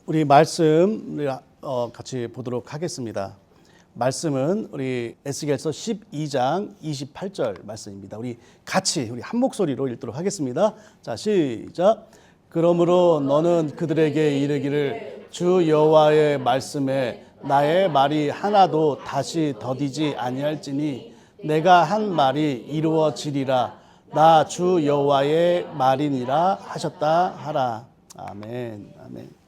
우리 말씀 같이 보도록 하겠습니다. 말씀은 우리 에스겔서 12장 28절 말씀입니다. 우리 한 목소리로 읽도록 하겠습니다. 자, 시작. 그러므로 너는 그들에게 이르기를 주 여호와의 말씀에 나의 말이 하나도 다시 더디지 아니할지니 내가 한 말이 이루어지리라. 나 주 여호와의 말이니라 하셨다 하라. 아멘. 아멘.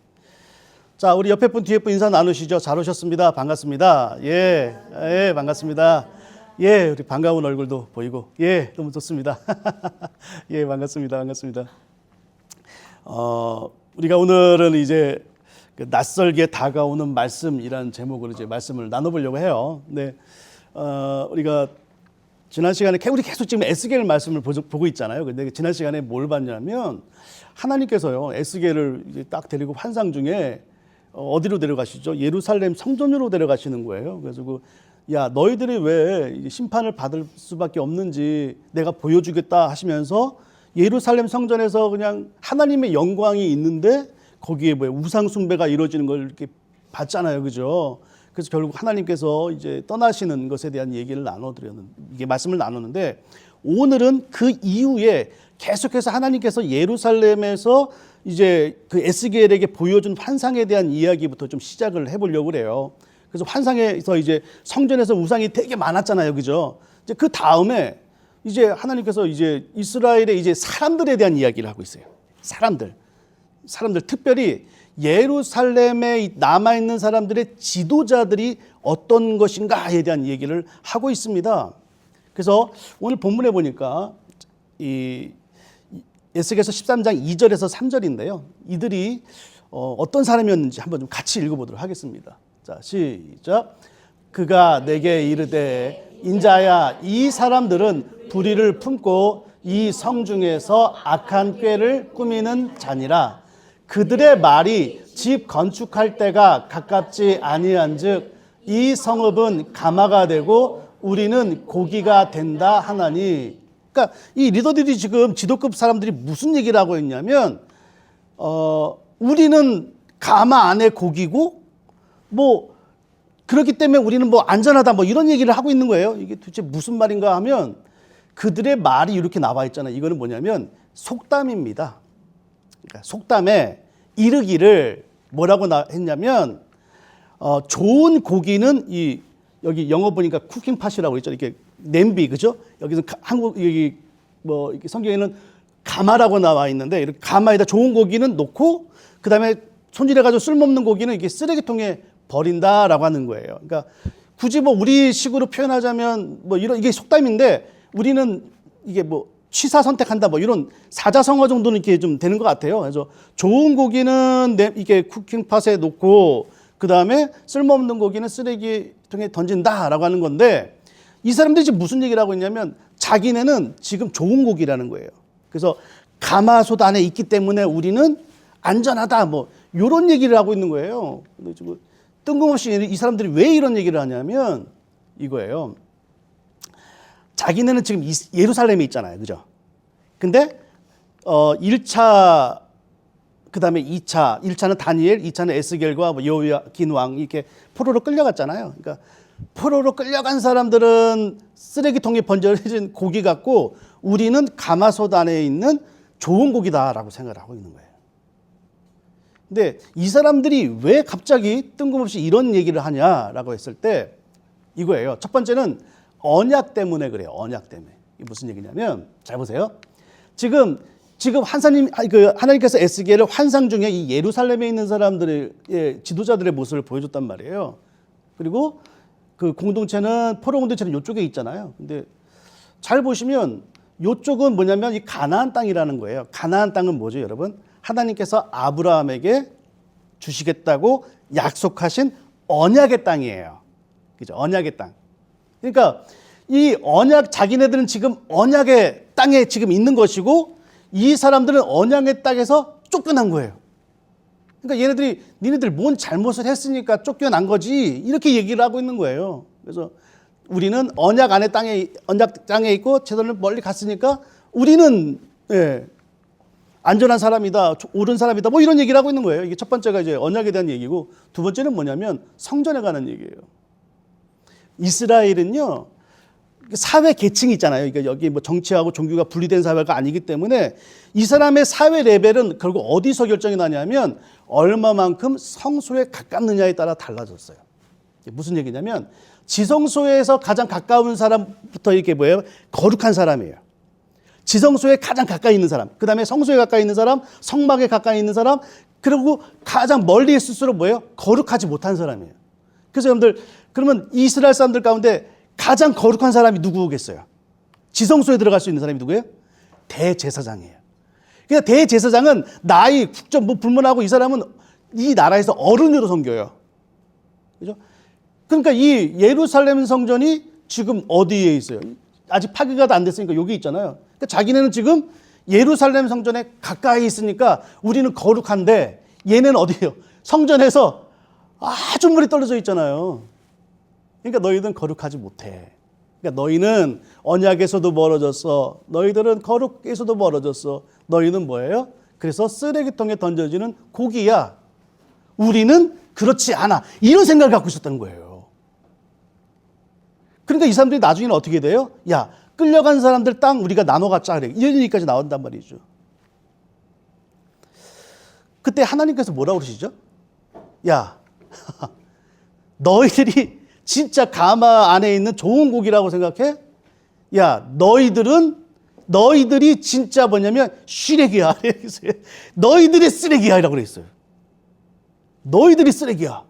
자, 우리 옆에 분 뒤에 분 인사 나누시죠. 잘 오셨습니다. 반갑습니다. 예, 반갑습니다. 예, 우리 반가운 얼굴도 보이고, 예, 너무 좋습니다. 예, 반갑습니다. 우리가 오늘은 이제 낯설게 다가오는 말씀이라는 제목으로 이제 말씀을 나눠보려고 해요. 네, 우리가 지난 시간에 우리 계속 지금 에스겔 말씀을 보고 있잖아요. 근데 지난 시간에 뭘 봤냐면 하나님께서요 에스겔을 이제 딱 데리고 환상 중에 어디로 데려가시죠? 예루살렘 성전으로 데려가시는 거예요. 그래서 야, 너희들이 왜 심판을 받을 수밖에 없는지 내가 보여주겠다 하시면서 예루살렘 성전에서 그냥 하나님의 영광이 있는데 거기에 우상 숭배가 이루어지는 걸 이렇게 봤잖아요, 그죠? 그래서 결국 하나님께서 이제 떠나시는 것에 대한 얘기를 이게 말씀을 나누는데, 오늘은 그 이후에 계속해서 하나님께서 예루살렘에서 이제 그 에스겔에게 보여준 환상에 대한 이야기부터 좀 시작을 해보려고 그래요. 그래서 환상에서 이제 성전에서 우상이 되게 많았잖아요, 그죠? 이제 그 다음에 이제 하나님께서 이제 이스라엘의 이제 사람들에 대한 이야기를 하고 있어요. 사람들 특별히 예루살렘에 남아있는 사람들의 지도자들이 어떤 것인가에 대한 얘기를 하고 있습니다. 그래서 오늘 본문에 보니까 이 에스겔서 13장 2절에서 3절인데요. 이들이 어떤 사람이었는지 한번 좀 같이 읽어보도록 하겠습니다. 자, 시작. 그가 내게 이르되 인자야, 이 사람들은 불의를 품고 이 성중에서 악한 꾀를 꾸미는 자니라. 그들의 말이 집 건축할 때가 가깝지 아니한즉 이 성읍은 가마가 되고 우리는 고기가 된다 하나니. 그러니까 이 리더들이 지금 지도급 사람들이 무슨 얘기를 하고 있냐면 우리는 가마 안에 고기고 그렇기 때문에 우리는 안전하다 이런 얘기를 하고 있는 거예요. 이게 도대체 무슨 말인가 하면 그들의 말이 이렇게 나와 있잖아요. 이거는 뭐냐면 속담입니다. 그러니까 속담에 이르기를 뭐라고 했냐면 좋은 고기는 여기 영어 보니까 쿠킹팟이라고 그랬죠. 이렇게 냄비, 그죠? 여기서 여기 이렇게 성경에는 가마라고 나와 있는데 이렇게 가마에다 좋은 고기는 놓고 그다음에 손질해가지고 쓸모없는 고기는 이렇게 쓰레기통에 버린다라고 하는 거예요. 그러니까 굳이 우리 식으로 표현하자면 이게 속담인데 우리는 이게 취사 선택한다 이런 사자성어 정도는 이렇게 좀 되는 것 같아요. 그래서 좋은 고기는 이게 쿠킹팟에 놓고 그 다음에 쓸모없는 고기는 쓰레기통에 던진다라고 하는 건데, 이 사람들이 지금 무슨 얘기를 하고 있냐면 자기네는 지금 좋은 고기라는 거예요. 그래서 가마솥 안에 있기 때문에 우리는 안전하다 이런 얘기를 하고 있는 거예요. 근데 지금 뜬금없이 이 사람들이 왜 이런 얘기를 하냐면 이거예요. 자기네는 지금 예루살렘에 있잖아요, 그죠? 근데 1차 그 다음에 2차, 1차는 다니엘, 2차는 에스겔과 여호야긴 왕 이렇게 포로로 끌려갔잖아요. 그러니까 포로로 끌려간 사람들은 쓰레기통에 번져진 고기 같고 우리는 가마솥 안에 있는 좋은 고기다라고 생각을 하고 있는 거예요. 근데 이 사람들이 왜 갑자기 뜬금없이 이런 얘기를 하냐라고 했을 때 이거예요. 첫 번째는 언약 때문에 그래요. 언약 때문에. 이게 무슨 얘기냐면 잘 보세요. 지금 하나님께서 에스겔을 환상 중에 이 예루살렘에 있는 사람들의 지도자들의 모습을 보여줬단 말이에요. 그리고 그 공동체는 포로 공동체는 이쪽에 있잖아요. 근데 잘 보시면 이쪽은 뭐냐면 이 가나안 땅이라는 거예요. 가나안 땅은 뭐죠, 여러분? 하나님께서 아브라함에게 주시겠다고 약속하신 언약의 땅이에요. 그죠? 언약의 땅. 그러니까 이 언약, 자기네들은 지금 언약의 땅에 지금 있는 것이고 이 사람들은 언약의 땅에서 쫓겨난 거예요. 그러니까 얘네들이 니네들 뭔 잘못을 했으니까 쫓겨난 거지 이렇게 얘기를 하고 있는 거예요. 그래서 우리는 언약 땅에 있고 쟤들은 멀리 갔으니까 우리는 안전한 사람이다, 옳은 사람이다, 뭐 이런 얘기를 하고 있는 거예요. 이게 첫 번째가 이제 언약에 대한 얘기고, 두 번째는 뭐냐면 성전에 관한 얘기예요. 이스라엘은요, 사회 계층이 있잖아요. 그러니까 여기 뭐 정치하고 종교가 분리된 사회가 아니기 때문에 이 사람의 사회 레벨은 결국 어디서 결정이 나냐면 얼마만큼 성소에 가깝느냐에 따라 달라졌어요. 무슨 얘기냐면 지성소에서 가장 가까운 사람부터 이렇게 뭐예요? 거룩한 사람이에요. 지성소에 가장 가까이 있는 사람, 그 다음에 성소에 가까이 있는 사람, 성막에 가까이 있는 사람, 그리고 가장 멀리 있을수록 뭐예요? 거룩하지 못한 사람이에요. 그래서 여러분들, 그러면 이스라엘 사람들 가운데 가장 거룩한 사람이 누구겠어요? 지성소에 들어갈 수 있는 사람이 누구예요? 대제사장이에요. 그러니까 대제사장은 나이, 국적 뭐 불문하고 이 사람은 이 나라에서 어른으로 섬겨요. 그죠? 그러니까 이 예루살렘 성전이 지금 어디에 있어요? 아직 파괴가 안 됐으니까 여기 있잖아요. 그러니까 자기네는 지금 예루살렘 성전에 가까이 있으니까 우리는 거룩한데 얘는 어디예요? 성전에서 아주 멀리 떨어져 있잖아요. 그러니까 너희들은 거룩하지 못해. 그러니까 너희는 언약에서도 멀어졌어. 너희들은 거룩에서도 멀어졌어. 너희는 뭐예요? 그래서 쓰레기통에 던져지는 고기야. 우리는 그렇지 않아. 이런 생각을 갖고 있었다는 거예요. 그러니까 이 사람들이 나중에는 어떻게 돼요? 야, 끌려간 사람들 땅 우리가 나눠 갖자. 이런 얘기까지 나온단 말이죠. 그때 하나님께서 뭐라고 그러시죠? 야, 너희들이 진짜 가마 안에 있는 좋은 고기라고 생각해? 야, 너희들이 진짜 뭐냐면 쓰레기야. 너희들이 쓰레기야. 이라고 그랬어요. 너희들이 쓰레기야.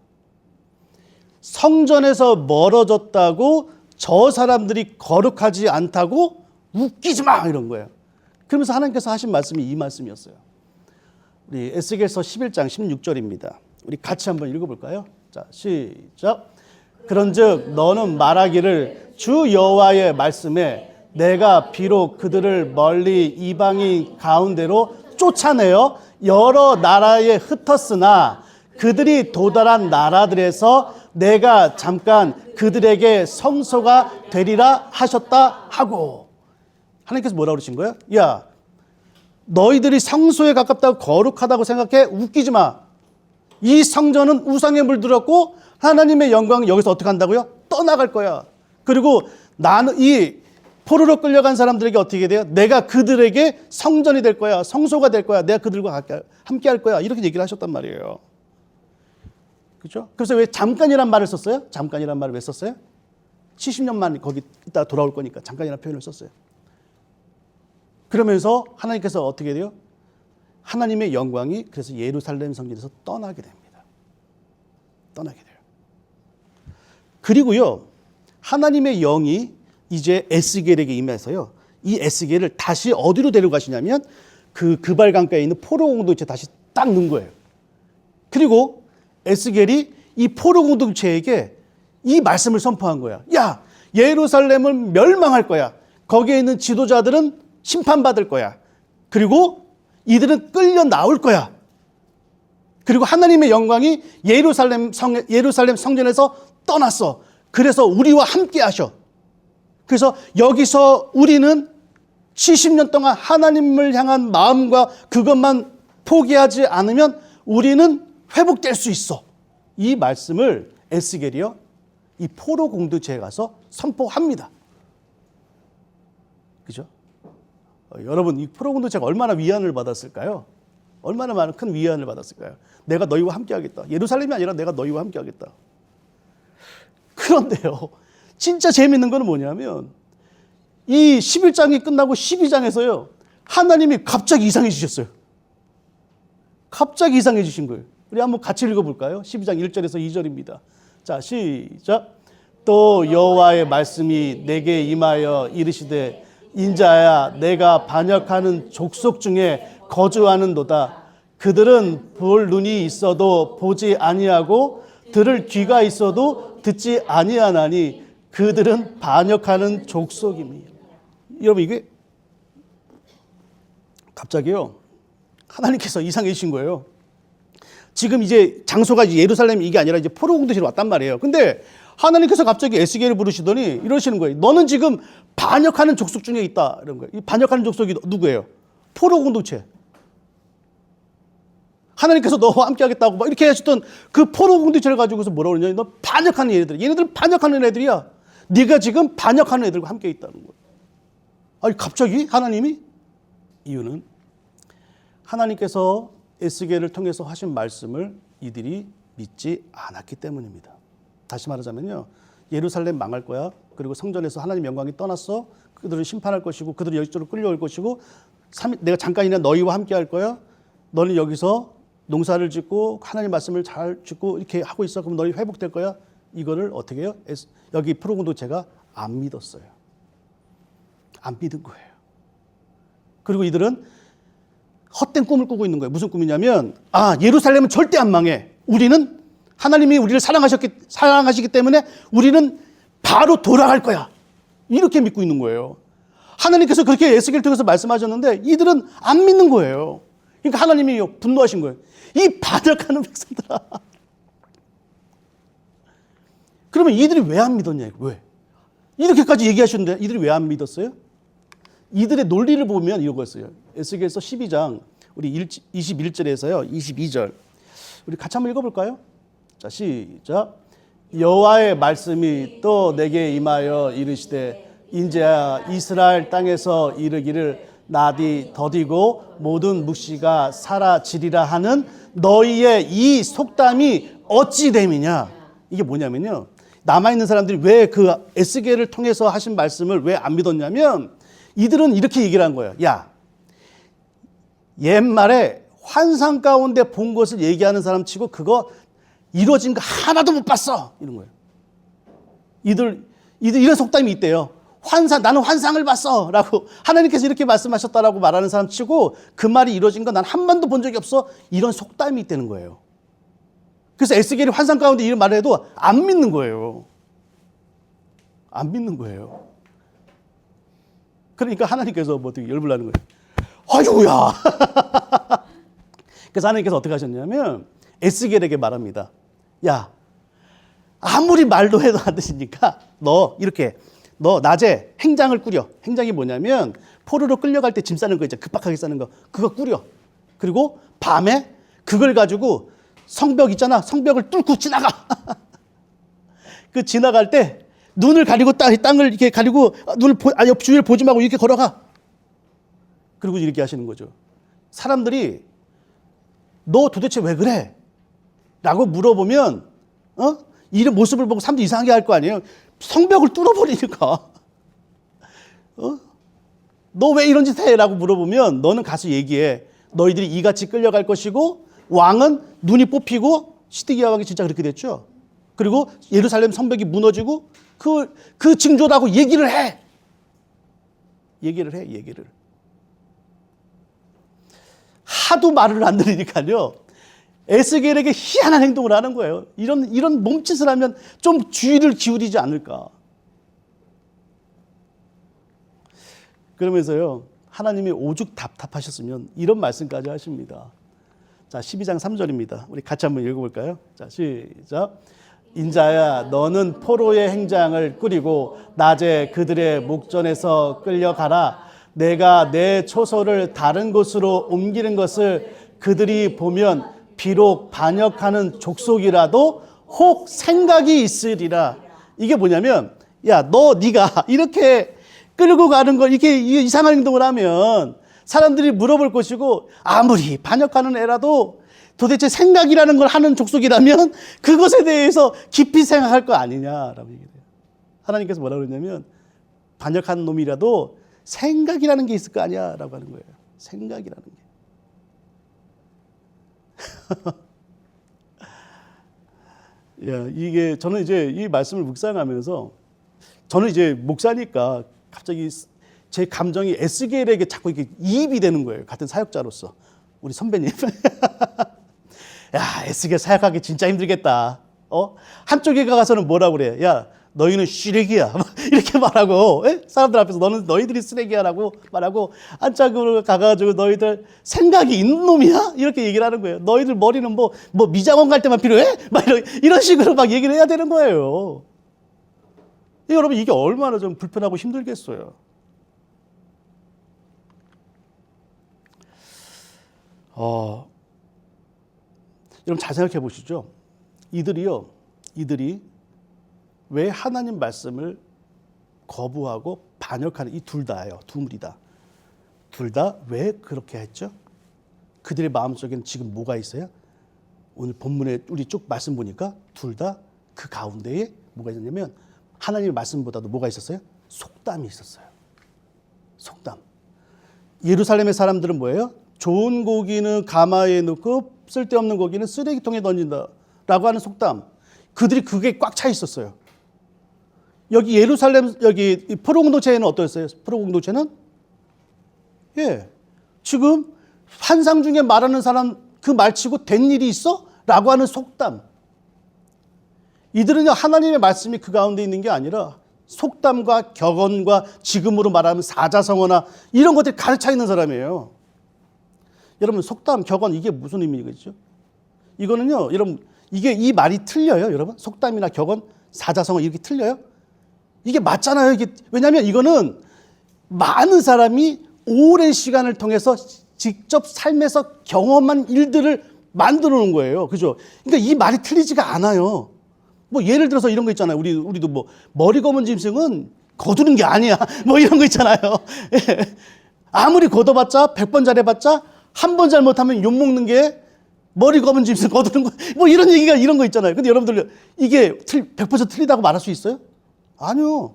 성전에서 멀어졌다고 저 사람들이 거룩하지 않다고 웃기지 마. 이런 거예요. 그러면서 하나님께서 하신 말씀이 이 말씀이었어요. 우리 에스겔서 11장 16절입니다. 우리 같이 한번 읽어볼까요? 자, 시작. 그런즉 너는 말하기를 주 여호와의 말씀에 내가 비록 그들을 멀리 이방인 가운데로 쫓아내어 여러 나라에 흩었으나 그들이 도달한 나라들에서 내가 잠깐 그들에게 성소가 되리라 하셨다 하고, 하나님께서 뭐라고 그러신 거예요? 야, 너희들이 성소에 가깝다고 거룩하다고 생각해? 웃기지 마. 이 성전은 우상에 물들었고 하나님의 영광은 여기서 어떻게 한다고요? 떠나갈 거야. 그리고 나는 이 포로로 끌려간 사람들에게 어떻게 돼요? 내가 그들에게 성전이 될 거야. 성소가 될 거야. 내가 그들과 함께 할 거야. 이렇게 얘기를 하셨단 말이에요. 그렇죠? 그래서 왜 잠깐이란 말을 썼어요? 잠깐이란 말을 왜 썼어요? 70년만 거기 있다 돌아올 거니까 잠깐이라는 표현을 썼어요. 그러면서 하나님께서 어떻게 돼요? 하나님의 영광이 그래서 예루살렘 성전에서 떠나게 됩니다. 떠나게 돼요. 그리고요, 하나님의 영이 이제 에스겔에게 임해서요, 이 에스겔을 다시 어디로 데려가시냐면 그 그발강가에 있는 포로 공동체 다시 딱 넣은 거예요. 그리고 에스겔이 이 포로 공동체에게 이 말씀을 선포한 거야. 야, 예루살렘은 멸망할 거야. 거기에 있는 지도자들은 심판받을 거야. 그리고 이들은 끌려 나올 거야. 그리고 하나님의 영광이 예루살렘 성전에서 떠났어. 그래서 우리와 함께 하셔. 그래서 여기서 우리는 70년 동안 하나님을 향한 마음과 그것만 포기하지 않으면 우리는 회복될 수 있어. 이 말씀을 에스겔이요, 이 포로 공동체에 가서 선포합니다. 그죠? 여러분, 이 포로 공동체가 얼마나 위안을 받았을까요? 얼마나 많은 큰 위안을 받았을까요? 내가 너희와 함께 하겠다. 예루살렘이 아니라 내가 너희와 함께 하겠다. 그런데요, 진짜 재밌는 건 뭐냐면 이 11장이 끝나고 12장에서요, 하나님이 갑자기 이상해지셨어요. 갑자기 이상해지신 거예요. 우리 한번 같이 읽어볼까요? 12장 1절에서 2절입니다. 자, 시작. 또 여호와의 말씀이 내게 임하여 이르시되 인자야, 내가 반역하는 족속 중에 거주하는도다. 그들은 볼 눈이 있어도 보지 아니하고 들을 귀가 있어도 듣지 아니하나니 그들은 반역하는 족속입니다. 여러분, 이게 갑자기요, 하나님께서 이상해지신 거예요. 지금 이제 장소가 예루살렘 이게 아니라 이제 포로 공동체로 왔단 말이에요. 근데 하나님께서 갑자기 에스겔을 부르시더니 이러시는 거예요. 너는 지금 반역하는 족속 중에 있다. 이런 거예요. 이 반역하는 족속이 누구예요? 포로 공동체. 하나님께서 너와 함께 하겠다고 막 이렇게 하셨던 그 포로 공동체를 가지고서 뭐라고 그러냐. 너 반역하는 얘네들 반역하는 애들이야. 네가 지금 반역하는 애들과 함께 있다는 거야. 아니 갑자기 하나님이? 이유는 하나님께서 에스겔을 통해서 하신 말씀을 이들이 믿지 않았기 때문입니다. 다시 말하자면요. 예루살렘 망할 거야. 그리고 성전에서 하나님 영광이 떠났어. 그들을 심판할 것이고 그들이 여기로 끌려올 것이고 내가 잠깐이나 너희와 함께 할 거야. 너는 여기서 농사를 짓고 하나님 말씀을 잘 짓고 이렇게 하고 있어. 그럼 너희 회복될 거야. 이거를 어떻게 해요? 여기 프로 공동체가 안 믿었어요. 안 믿은 거예요. 그리고 이들은 헛된 꿈을 꾸고 있는 거예요. 무슨 꿈이냐면 예루살렘은 절대 안 망해. 우리는 하나님이 우리를 사랑하시기 때문에 우리는 바로 돌아갈 거야. 이렇게 믿고 있는 거예요. 하나님께서 그렇게 에스겔을 통해서 말씀하셨는데 이들은 안 믿는 거예요. 그러니까 하나님이 분노하신 거예요. 이 반역하는 백성들아. 그러면 이들이 왜 안 믿었냐? 왜? 이렇게까지 얘기하셨는데 이들이 왜 안 믿었어요? 이들의 논리를 보면 이거였어요. 에스겔서 12장 우리 21절에서요. 22절. 우리 같이 한번 읽어볼까요? 자, 시작. 여호와의 말씀이 또 내게 임하여 이르시되 인자야 이스라엘 땅에서 이르기를 나디 더디고 모든 묵시가 사라지리라 하는 너희의 이 속담이 어찌 됨이냐. 이게 뭐냐면요. 남아있는 사람들이 왜 그 에스겔을 통해서 하신 말씀을 왜 안 믿었냐면 이들은 이렇게 얘기를 한 거예요. 야, 옛말에 환상 가운데 본 것을 얘기하는 사람 치고 그거 이루어진 거 하나도 못 봤어. 이런 거예요. 이들 이런 속담이 있대요. 나는 환상을 봤어. 라고 하나님께서 이렇게 말씀하셨다라고 말하는 사람 치고 그 말이 이루어진 거 난 한 번도 본 적이 없어. 이런 속담이 있다는 거예요. 그래서 에스겔이 환상 가운데 이런 말을 해도 안 믿는 거예요. 안 믿는 거예요. 그러니까 하나님께서 뭐 어떻게 열불 나는 거예요. 아이고야. 그래서 하나님께서 어떻게 하셨냐면 에스겔에게 말합니다. 야, 아무리 말도 해도 안 되시니까 너 낮에 행장을 꾸려. 행장이 뭐냐면 포로로 끌려갈 때 짐 싸는 거 있잖아. 급박하게 싸는 거. 그거 꾸려. 그리고 밤에 그걸 가지고 성벽 있잖아. 성벽을 뚫고 지나가. 그 지나갈 때 눈을 가리고 땅을 이렇게 가리고 옆 주위를 보지 말고 이렇게 걸어가. 그리고 이렇게 하시는 거죠. 사람들이 너 도대체 왜 그래? 라고 물어보면 이런 모습을 보고 사람들이 이상하게 할 거 아니에요. 성벽을 뚫어버리니까. 너 왜 이런 짓 해? 라고 물어보면 너는 가서 얘기해. 너희들이 이같이 끌려갈 것이고 왕은 눈이 뽑히고 시드기야 왕이 진짜 그렇게 됐죠. 그리고 예루살렘 성벽이 무너지고 그 징조라고 얘기를 해. 얘기를. 하도 말을 안 들으니까요. 에스겔에게 희한한 행동을 하는 거예요. 이런 몸짓을 하면 좀 주의를 기울이지 않을까. 그러면서요. 하나님이 오죽 답답하셨으면 이런 말씀까지 하십니다. 자, 12장 3절입니다. 우리 같이 한번 읽어볼까요? 자, 시작. 인자야 너는 포로의 행장을 꾸리고 낮에 그들의 목전에서 끌려가라. 내가 내 초소를 다른 곳으로 옮기는 것을 그들이 보면 비록 반역하는 족속이라도 혹 생각이 있으리라. 이게 뭐냐면 네가 이렇게 끌고 가는 걸 이렇게 이상한 행동을 하면 사람들이 물어볼 것이고 아무리 반역하는 애라도 도대체 생각이라는 걸 하는 족속이라면 그것에 대해서 깊이 생각할 거 아니냐라고 얘기해요. 하나님께서 뭐라고 그러냐면 반역하는 놈이라도 생각이라는 게 있을 거 아니야라고 하는 거예요. 생각이라는 게. 이게 저는 이제 이 말씀을 묵상하면서 저는 이제 목사니까 갑자기 제 감정이 에스겔에게 자꾸 이렇게 이입이 되는 거예요. 같은 사역자로서. 우리 선배님. 야, 에스겔 사역하기 진짜 힘들겠다. 한쪽에 가서는 뭐라고 그래? 야, 너희는 쓰레기야. 이렇게 말하고, 사람들 앞에서 너희들이 쓰레기야라고 말하고, 한쪽으로 가가지고 너희들 생각이 있는 놈이야? 이렇게 얘기를 하는 거예요. 너희들 머리는 뭐 미장원 갈 때만 필요해? 막 이런 식으로 막 얘기를 해야 되는 거예요. 여러분, 이게 얼마나 좀 불편하고 힘들겠어요. 여러분 잘 생각해 보시죠. 이들이 왜 하나님 말씀을 거부하고 반역하는 이 둘 다예요. 두물이다. 둘 다 왜 그렇게 했죠? 그들의 마음속에는 지금 뭐가 있어요? 오늘 본문에 우리 쭉 말씀 보니까 둘 다 그 가운데에 뭐가 있었냐면 하나님의 말씀보다도 뭐가 있었어요? 속담이 있었어요. 속담. 예루살렘의 사람들은 뭐예요? 좋은 고기는 가마에 넣고 쓸데없는 고기는 쓰레기통에 던진다라고 하는 속담. 그들이 그게 꽉 차 있었어요. 여기 예루살렘 여기 포로 공동체는 어떠했어요? 포로 공동체는 지금 환상 중에 말하는 사람 그 말치고 된 일이 있어? 라고 하는 속담. 이들은 하나님의 말씀이 그 가운데 있는 게 아니라 속담과 격언과 지금으로 말하면 사자성어나 이런 것들이 가득 차 있는 사람이에요. 여러분 속담, 격언 이게 무슨 의미겠죠? 이거는요, 여러분 이게 이 말이 틀려요, 여러분. 속담이나 격언, 사자성어 이렇게 틀려요? 이게 맞잖아요. 이게 왜냐하면 이거는 많은 사람이 오랜 시간을 통해서 직접 삶에서 경험한 일들을 만들어 놓은 거예요. 그죠? 그러니까 이 말이 틀리지가 않아요. 뭐 예를 들어서 이런 거 있잖아요. 우리도 뭐 머리 검은 짐승은 거두는 게 아니야. 뭐 이런 거 있잖아요. 아무리 걷어봤자 100번 잘해봤자 한 번 잘못하면 욕먹는 게 머리 검은 짐승 거두는 거. 뭐 이런 얘기가 이런 거 있잖아요. 근데 여러분들 이게 100% 틀리다고 말할 수 있어요? 아니요.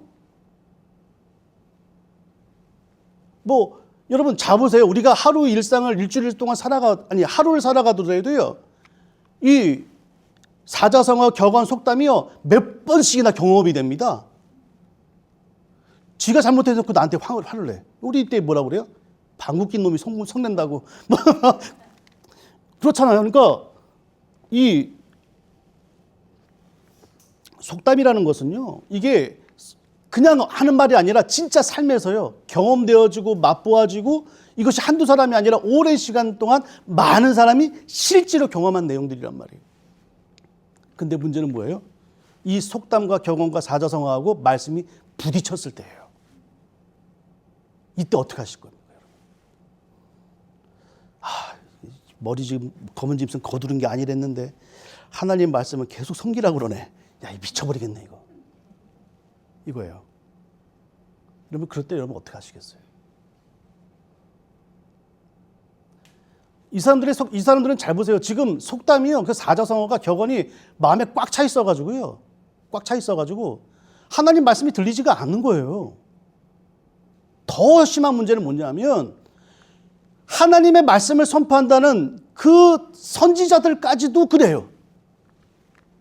뭐 여러분 자보세요. 우리가 하루 일상을 일주일 동안 하루를 살아가더라도요. 이 사자성어, 격언, 속담이요. 몇 번씩이나 경험이 됩니다. 지가 잘못해놓고 나한테 화를 내. 우리 때 뭐라고 그래요? 방귀 낀 놈이 성낸다고. 그렇잖아요. 그러니까 이 속담이라는 것은요. 이게 그냥 하는 말이 아니라 진짜 삶에서요. 경험되어지고 맛보아지고 이것이 한두 사람이 아니라 오랜 시간 동안 많은 사람이 실제로 경험한 내용들이란 말이에요. 근데 문제는 뭐예요? 이 속담과 격언과 사자성어하고 말씀이 부딪혔을 때예요. 이때 어떻게 하실 겁니까? 머리 지금 검은 짐승 거두는 게 아니랬는데 하나님 말씀을 계속 섬기라고 그러네. 야, 미쳐버리겠네 이거. 이거예요. 여러분 그럴 때 여러분 어떻게 하시겠어요? 이 사람들은 잘 보세요. 지금 속담이요. 그 사자성어가 격언이 마음에 꽉 차 있어가지고요. 꽉 차 있어가지고 하나님 말씀이 들리지가 않는 거예요. 더 심한 문제는 뭐냐면 하나님의 말씀을 선포한다는 그 선지자들까지도 그래요.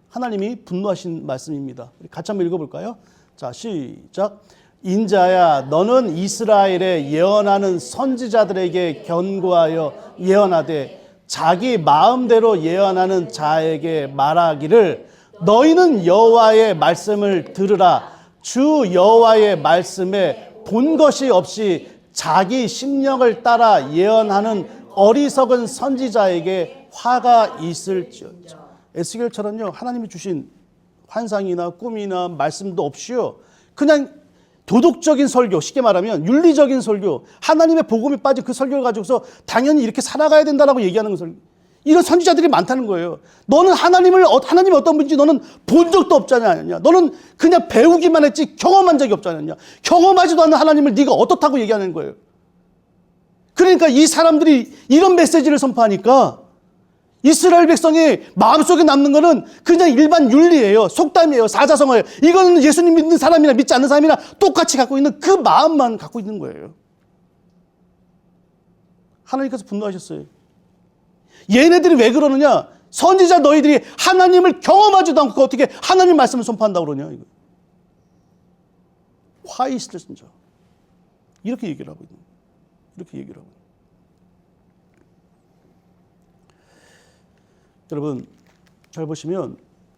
하나님이 분노하신 말씀입니다. 같이 한번 읽어볼까요? 자, 시작. 인자야, 너는 이스라엘에 예언하는 선지자들에게 견고하여 예언하되 자기 마음대로 예언하는 자에게 말하기를 너희는 여호와의 말씀을 들으라. 주 여호와의 말씀에 본 것이 없이 자기 심령을 따라 예언하는 어리석은 선지자에게 화가 있을지어다. 에스겔처럼요. 하나님이 주신 환상이나 꿈이나 말씀도 없이요. 그냥 도덕적인 설교, 쉽게 말하면 윤리적인 설교, 하나님의 복음이 빠진 그 설교를 가지고서 당연히 이렇게 살아가야 된다라고 얘기하는 설교. 이런 선지자들이 많다는 거예요. 너는 하나님이 어떤 분인지 너는 본 적도 없잖냐. 너는 그냥 배우기만 했지 경험한 적이 없잖냐. 경험하지도 않는 하나님을 네가 어떻다고 얘기하는 거예요. 그러니까 이 사람들이 이런 메시지를 선포하니까 이스라엘 백성이 마음속에 남는 거는 그냥 일반 윤리예요. 속담이에요. 사자성어예요. 이거는 예수님 믿는 사람이나 믿지 않는 사람이나 똑같이 갖고 있는 그 마음만 갖고 있는 거예요. 하나님께서 분노하셨어요. 얘네들이 왜 그러느냐? 선지자 너희들이 하나님을 경험하지도 않고 어떻게 하나님 말씀을 선포한다고 그러냐? 이거. Why is this? 이렇게 얘기를 하고 있는 거예요. 이렇게 얘기를 하고 있는 거예요. 여러분 잘 보시면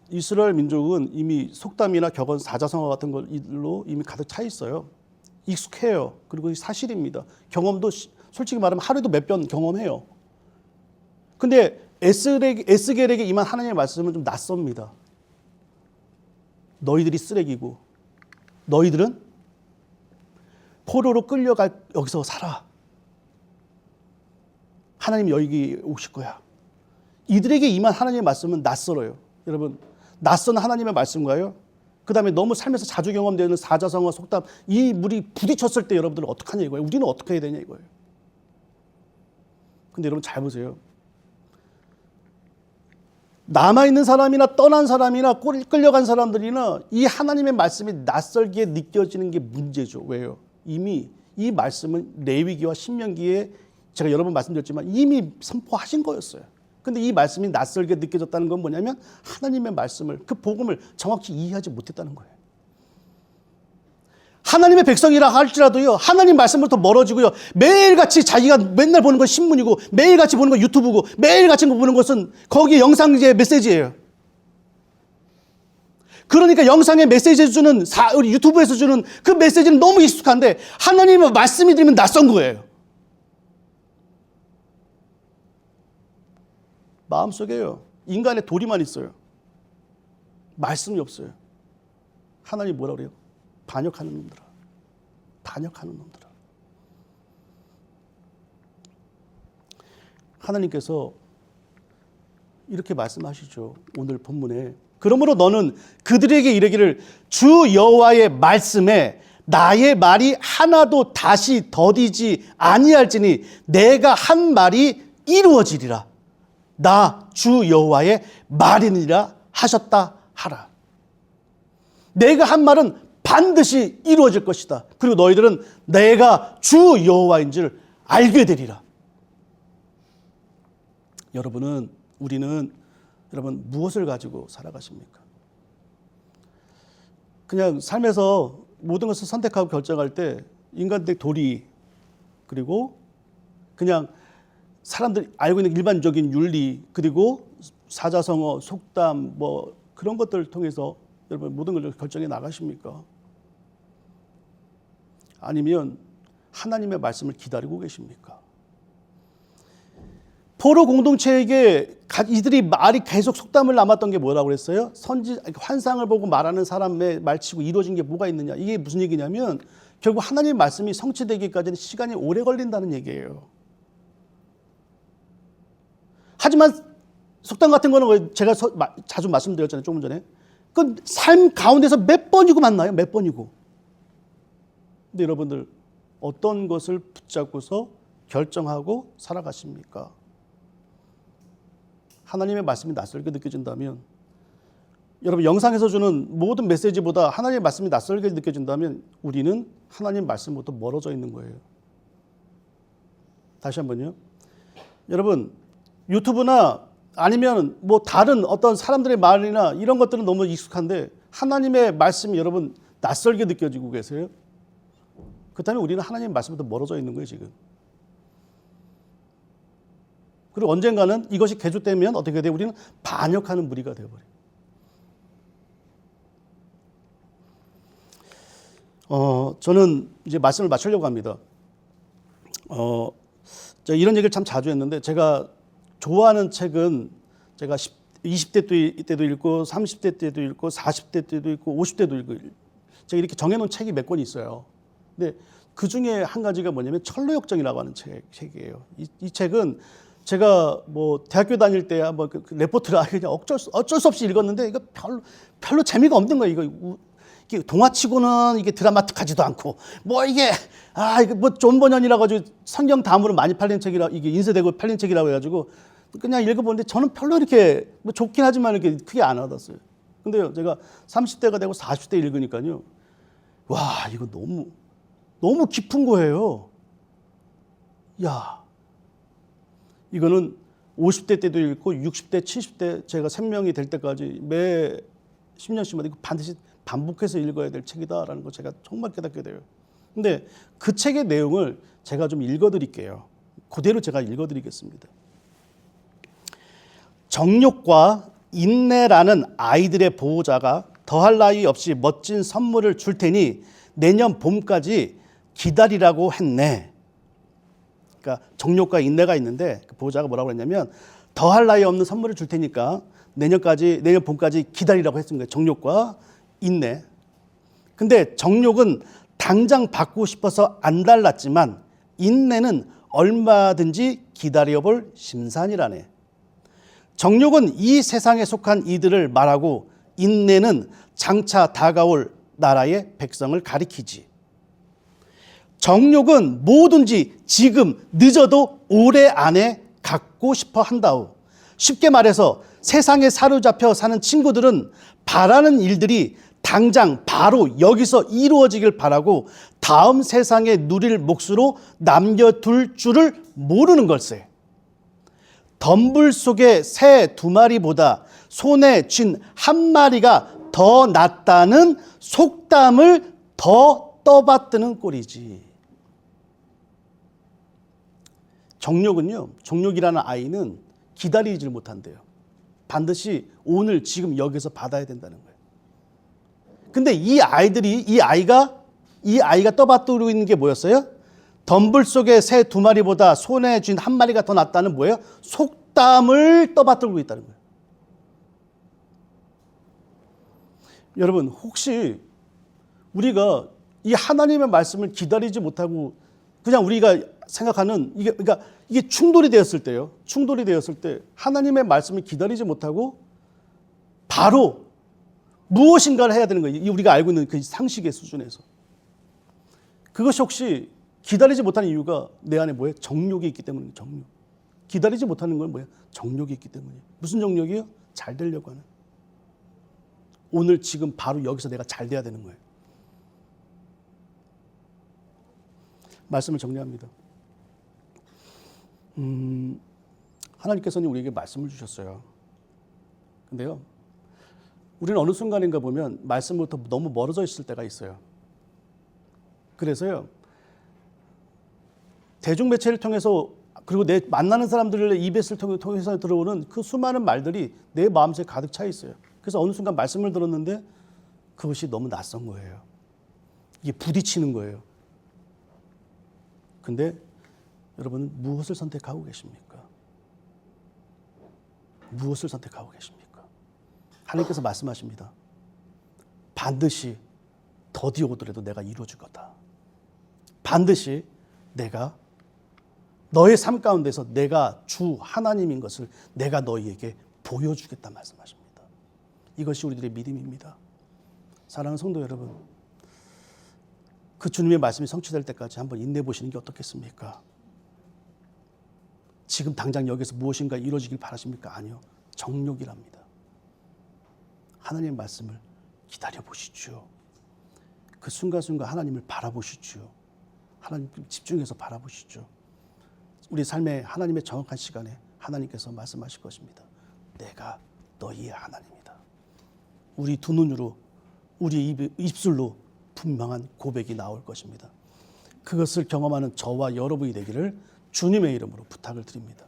이스라엘 민족은 이미 속담이나 격언, 사자성어 같은 걸로 이미 가득 차 있어요. 익숙해요. 그리고 사실입니다. 경험도 솔직히 말하면 하루에도 몇 번 경험해요. 근데 에스겔에게 임한 하나님의 말씀은 좀 낯섭니다. 너희들이 쓰레기고 너희들은 포로로 끌려갈 여기서 살아. 하나님이 여기 오실 거야. 이들에게 임한 하나님의 말씀은 낯설어요. 여러분, 낯선 하나님의 말씀과요, 그 다음에 너무 삶에서 자주 경험되는 사자성어, 속담, 이 물이 부딪혔을 때 여러분들은 어떡하냐 이거예요. 우리는 어떻게 해야 되냐 이거예요. 근데 여러분 잘 보세요. 남아있는 사람이나 떠난 사람이나 끌려간 사람들이나 이 하나님의 말씀이 낯설게 느껴지는 게 문제죠. 왜요? 이미 이 말씀은 레위기와 신명기에 제가 여러 번 말씀드렸지만 이미 선포하신 거였어요. 근데 이 말씀이 낯설게 느껴졌다는 건 뭐냐면 하나님의 말씀을, 그 복음을 정확히 이해하지 못했다는 거예요. 하나님의 백성이라 할지라도요, 하나님 말씀부터 멀어지고요, 매일같이 자기가 맨날 보는 건 신문이고, 매일같이 보는 건 유튜브고, 매일같이 보는 것은 거기에 영상의 메시지예요. 그러니까 영상의 메시지에서 주는, 우리 유튜브에서 주는 그 메시지는 너무 익숙한데 하나님의 말씀이 들으면 낯선 거예요. 마음속에요, 인간의 도리만 있어요. 말씀이 없어요. 하나님 뭐라 그래요? 반역하는 놈들아. 반역하는 놈들아. 하나님께서 이렇게 말씀하시죠. 오늘 본문에. 그러므로 너는 그들에게 이르기를 주 여호와의 말씀에 나의 말이 하나도 다시 더디지 아니할지니 내가 한 말이 이루어지리라. 나 주 여호와의 말이니라 하셨다 하라. 내가 한 말은 반드시 이루어질 것이다. 그리고 너희들은 내가 주 여호와인 줄 알게 되리라. 우리는 여러분 무엇을 가지고 살아가십니까? 그냥 삶에서 모든 것을 선택하고 결정할 때 인간의 도리, 그리고 그냥 사람들이 알고 있는 일반적인 윤리, 그리고 사자성어, 속담, 뭐 그런 것들을 통해서 여러분 모든 걸 결정해 나가십니까? 아니면 하나님의 말씀을 기다리고 계십니까? 포로 공동체에게 이들이 말이 계속 속담을 남았던 게 뭐라고 그랬어요? 환상을 보고 말하는 사람의 말치고 이루어진 게 뭐가 있느냐? 이게 무슨 얘기냐면 결국 하나님의 말씀이 성취되기까지는 시간이 오래 걸린다는 얘기예요. 하지만 속담 같은 거는 제가 자주 말씀드렸잖아요. 조금 전에. 그 삶 가운데서 몇 번이고 만나요. 몇 번이고. 근데 여러분들 어떤 것을 붙잡고서 결정하고 살아가십니까? 하나님의 말씀이 낯설게 느껴진다면, 여러분 영상에서 주는 모든 메시지보다 하나님의 말씀이 낯설게 느껴진다면 우리는 하나님 말씀부터 멀어져 있는 거예요. 다시 한번요. 여러분 유튜브나 아니면 뭐 다른 어떤 사람들의 말이나 이런 것들은 너무 익숙한데 하나님의 말씀이 여러분 낯설게 느껴지고 계세요? 그렇다면 우리는 하나님의 말씀부터 멀어져 있는 거예요, 지금. 그리고 언젠가는 이것이 계속되면 어떻게 돼요? 우리는 반역하는 무리가 되어버려요. 저는 이제 말씀을 마치려고 합니다. 제가 이런 얘기를 참 자주 했는데, 제가 좋아하는 책은 제가 20대 때도 읽고 30대 때도 읽고 40대 때도 읽고 50대도 읽고, 제가 이렇게 정해놓은 책이 몇 권이 있어요. 근데 그 중에 한 가지가 뭐냐면 철로역정이라고 하는 책이에요. 이 책은 제가 뭐 대학교 다닐 때 한번 그 레포트를 그냥 어쩔 수 없이 읽었는데 이거 별로 재미가 없는 거예요. 이게 동화치고는 이게 드라마틱하지도 않고 뭐 이게 이게 뭐 존 버년이라 가지고 성경 다음으로 많이 팔린 책이라, 이게 인쇄되고 팔린 책이라고 해가지고 그냥 읽어보는데 저는 별로 이렇게 뭐 좋긴 하지만 이렇게 크게 안 와닿았어요. 근데요, 제가 30대가 되고 40대 읽으니까요, 와, 이거 너무 깊은 거예요. 야, 이거는 50대 때도 읽고 60대, 70대 제가 생명이 될 때까지 매 10년씩마다 이거 반드시 반복해서 읽어야 될 책이다라는 거 제가 정말 깨닫게 돼요. 근데 그 책의 내용을 제가 좀 읽어드릴게요. 그대로 제가 읽어드리겠습니다. 정욕과 인내라는 아이들의 보호자가 더할 나위 없이 멋진 선물을 줄 테니 내년 봄까지 기다리라고 했네. 그러니까 정욕과 인내가 있는데 그 보호자가 뭐라고 했냐면 더할 나위 없는 선물을 줄 테니까 내년 봄까지 기다리라고 했습니다. 정욕과 인내. 근데 정욕은 당장 받고 싶어서 안 달랐지만 인내는 얼마든지 기다려볼 심산이라네. 정욕은 이 세상에 속한 이들을 말하고 인내는 장차 다가올 나라의 백성을 가리키지. 정욕은 뭐든지 지금 늦어도 올해 안에 갖고 싶어 한다오. 쉽게 말해서 세상에 사로잡혀 사는 친구들은 바라는 일들이 당장 바로 여기서 이루어지길 바라고 다음 세상에 누릴 몫으로 남겨둘 줄을 모르는 걸세. 덤불 속의 새 2마리보다 손에 쥔 1마리가 더 낫다는 속담을 더 떠받드는 꼴이지. 정욕은요, 정욕이라는 아이는 기다리질 못한대요. 반드시 오늘 지금 여기서 받아야 된다는 거예요. 근데 이 아이가 떠받들고 있는 게 뭐였어요? 덤불 속의 새 2마리보다 손에 쥔 1마리가 더 낫다는 뭐예요? 속담을 떠받들고 있다는 거예요. 여러분, 혹시 우리가 이 하나님의 말씀을 기다리지 못하고 그냥 우리가 생각하는 이게 충돌이 되었을 때요. 충돌이 되었을 때 하나님의 말씀을 기다리지 못하고 바로 무엇인가를 해야 되는 거예요. 우리가 알고 있는 그 상식의 수준에서. 그것이 혹시 기다리지 못하는 이유가 내 안에 뭐예요? 정욕이 있기 때문이에요. 정욕. 기다리지 못하는 건 뭐예요? 정욕이 있기 때문이에요. 무슨 정욕이에요? 잘 되려고 하는. 오늘 지금 바로 여기서 내가 잘 돼야 되는 거예요. 말씀을 정리합니다. 하나님께서는 우리에게 말씀을 주셨어요. 근데요, 우리는 어느 순간인가 보면 말씀부터 너무 멀어져 있을 때가 있어요. 그래서요, 대중매체를 통해서 그리고 내 만나는 사람들의 EBS를 통해서 들어오는 그 수많은 말들이 내 마음속에 가득 차 있어요. 그래서 어느 순간 말씀을 들었는데 그것이 너무 낯선 거예요. 이게 부딪히는 거예요. 근데 여러분은 무엇을 선택하고 계십니까? 무엇을 선택하고 계십니까? 하나님께서 말씀하십니다. 반드시 더디 오더라도 내가 이루어줄 거다. 반드시 내가 너의 삶 가운데서 내가 주 하나님인 것을 내가 너희에게 보여주겠다 말씀하십니다. 이것이 우리들의 믿음입니다. 사랑하는 성도 여러분, 그 주님의 말씀이 성취될 때까지 한번 인내해 보시는 게 어떻겠습니까? 지금 당장 여기서 무엇인가 이루어지길 바라십니까? 아니요. 정욕이랍니다. 하나님의 말씀을 기다려 보시죠. 그 순간순간 하나님을 바라보시죠. 하나님 집중해서 바라보시죠. 우리 삶의 하나님의 정확한 시간에 하나님께서 말씀하실 것입니다. 내가 너희의 하나님이다. 우리 두 눈으로 우리 입술로 분명한 고백이 나올 것입니다. 그것을 경험하는 저와 여러분이 되기를 주님의 이름으로 부탁을 드립니다.